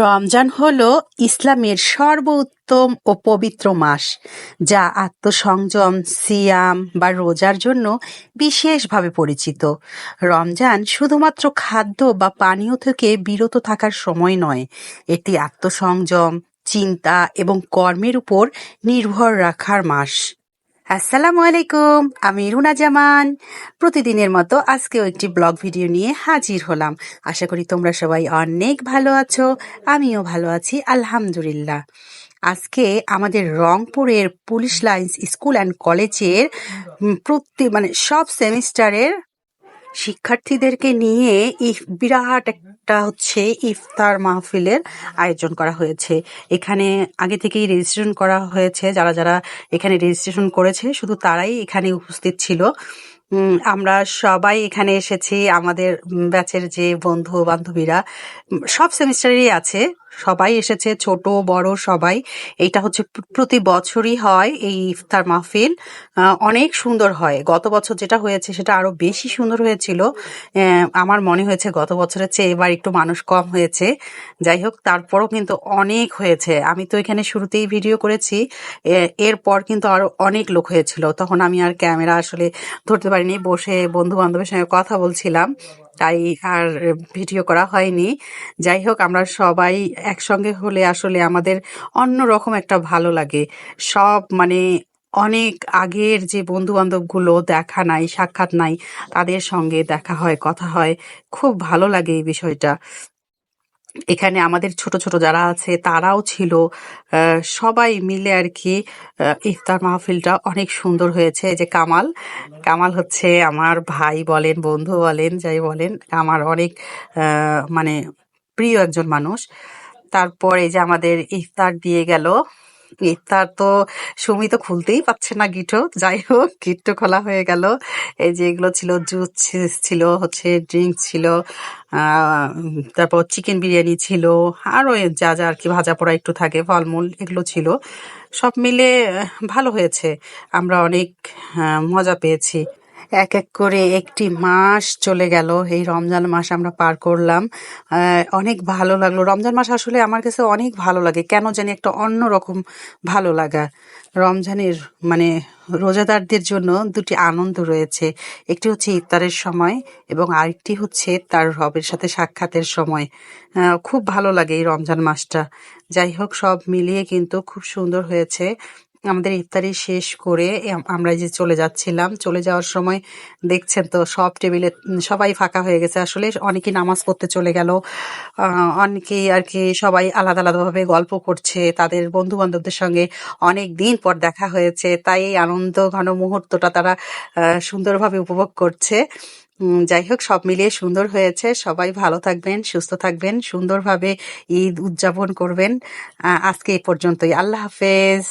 রমজান হলো ইসলামের সর্বোত্তম ও পবিত্র মাস, যা আত্মসংযম, সিয়াম বা রোজার জন্য বিশেষভাবে পরিচিত। রমজান শুধুমাত্র খাদ্য বা পানীয় থেকে বিরত থাকার সময় নয়, এটি আত্মসংযম, চিন্তা এবং কর্মের উপর নির্ভর রাখার মাস। আসসালামু আলাইকুম, আমি রুনা জামান। প্রতিদিনের মতো আজকেও একটি ব্লগ ভিডিও নিয়ে হাজির হলাম। আশা করি তোমরা সবাই অনেক ভালো আছো, আমিও ভালো আছি আলহামদুলিল্লাহ। আজকে আমাদের রংপুরের পুলিশ লাইন্স স্কুল অ্যান্ড কলেজের সব সেমিস্টারের শিক্ষার্থীদেরকে নিয়ে বিরাট একটা ইফতার মাহফিলের আয়োজন করা হয়েছে। এখানে আগে থেকেই রেজিস্ট্রেশন করা হয়েছে, যারা যারা এখানে রেজিস্ট্রেশন করেছে শুধু তারাই এখানে উপস্থিত ছিল। আমরা সবাই এখানে এসেছি, আমাদের ব্যাচের যে বন্ধু বান্ধবীরা সব সেমিস্টারেরই আছে, সবাই এসেছে, ছোট বড় সবাই। এইটা প্রতি বছরই হয় এই ইফতার মাহফিল। অনেক সুন্দর হয়। গত বছর যেটা হয়েছে সেটা আরো বেশি সুন্দর হয়েছিল। আমার মনে হয়েছে গত বছরের চেয়ে এবার একটু মানুষ কম হয়েছে। যাই হোক, তারপরও কিন্তু অনেক হয়েছে। আমি তো এখানে শুরুতেই ভিডিও করেছি, এরপর কিন্তু আরো অনেক লোক হয়েছিল। তখন আমি আর ক্যামেরা আসলে ধরতে পারিনি, বসে বন্ধু বান্ধবের সঙ্গে কথা বলছিলাম, তাই আর ভিডিও করা হয়নি। যাই হোক, আমরা সবাই একসঙ্গে হলে আসলে আমাদের অন্যরকম একটা ভালো লাগে। সব অনেক আগের যে বন্ধু বান্ধবগুলো দেখা নাই, সাক্ষাৎ নাই, তাদের সঙ্গে দেখা হয়, কথা হয়, খুব ভালো লাগে এই বিষয়টা। এখানে আমাদের ছোট ছোট যারা আছে তারাও ছিল, সবাই মিলে আর কি। ইফতার মাহফিলটা অনেক সুন্দর হয়েছে। এই যে কামাল, কামাল হচ্ছে আমার ভাই বলেন, বন্ধু বলেন, যাই বলেন, আমার অনেক মানে প্রিয় একজন মানুষ। তারপর এই যে আমাদের ইফতার দিয়ে গেল। ইফতার তো সুমি তো খুলতেই পারছে না গিটো, যাই হোক গিট্টো খোলা হয়ে গেল। এই যে এগুলো ছিল, জুস ছিল, ড্রিঙ্ক ছিল, তারপর চিকেন বিরিয়ানি ছিল, আরো যা যা আর কি ভাজা পোড়া একটু থাকে, ফলমূল, এগুলো ছিল। সব মিলে ভালো হয়েছে। আমরা অনেক মজা পেয়েছি। এক এক করে একটি মাস চলে গেল, এই রমজান মাস আমরা পার করলাম। অনেক ভালো লাগলো। রমজান মাস আসলে আমার কাছে অনেক ভালো লাগে, কেন জানি একটা অন্যরকম ভালো লাগা। রমজানের রোজাদারদের জন্য দুটি আনন্দ রয়েছে, একটি হচ্ছে ইফতারের সময় এবং আরেকটি হচ্ছে তার রবের সাথে সাক্ষাতের সময়। খুব ভালো লাগে এই রমজান মাসটা। যাই হোক, সব মিলিয়ে কিন্তু খুব সুন্দর হয়েছে। আমাদের ইফতারি শেষ করে আমরা যে চলে যাচ্ছিলাম, চলে যাওয়ার সময় দেখছেন তো সব টেবিলে সবাই ফাঁকা হয়ে গেছে। আসলে অনেকেই নামাজ পড়তে চলে গেল, অনেকেই আর কি সবাই আলাদা আলাদাভাবে গল্প করছে, তাদের বন্ধু বান্ধবদের সঙ্গে অনেক দিন পর দেখা হয়েছে, তাই এই আনন্দ ঘন মুহূর্তটা তারা সুন্দরভাবে উপভোগ করছে। যাই হোক, সব মিলিয়ে সুন্দর হয়েছে। সবাই ভালো থাকবেন, সুস্থ থাকবেন, সুন্দরভাবে ঈদ উদযাপন করবেন। আজকে এই পর্যন্তই। আল্লাহ হাফেজ।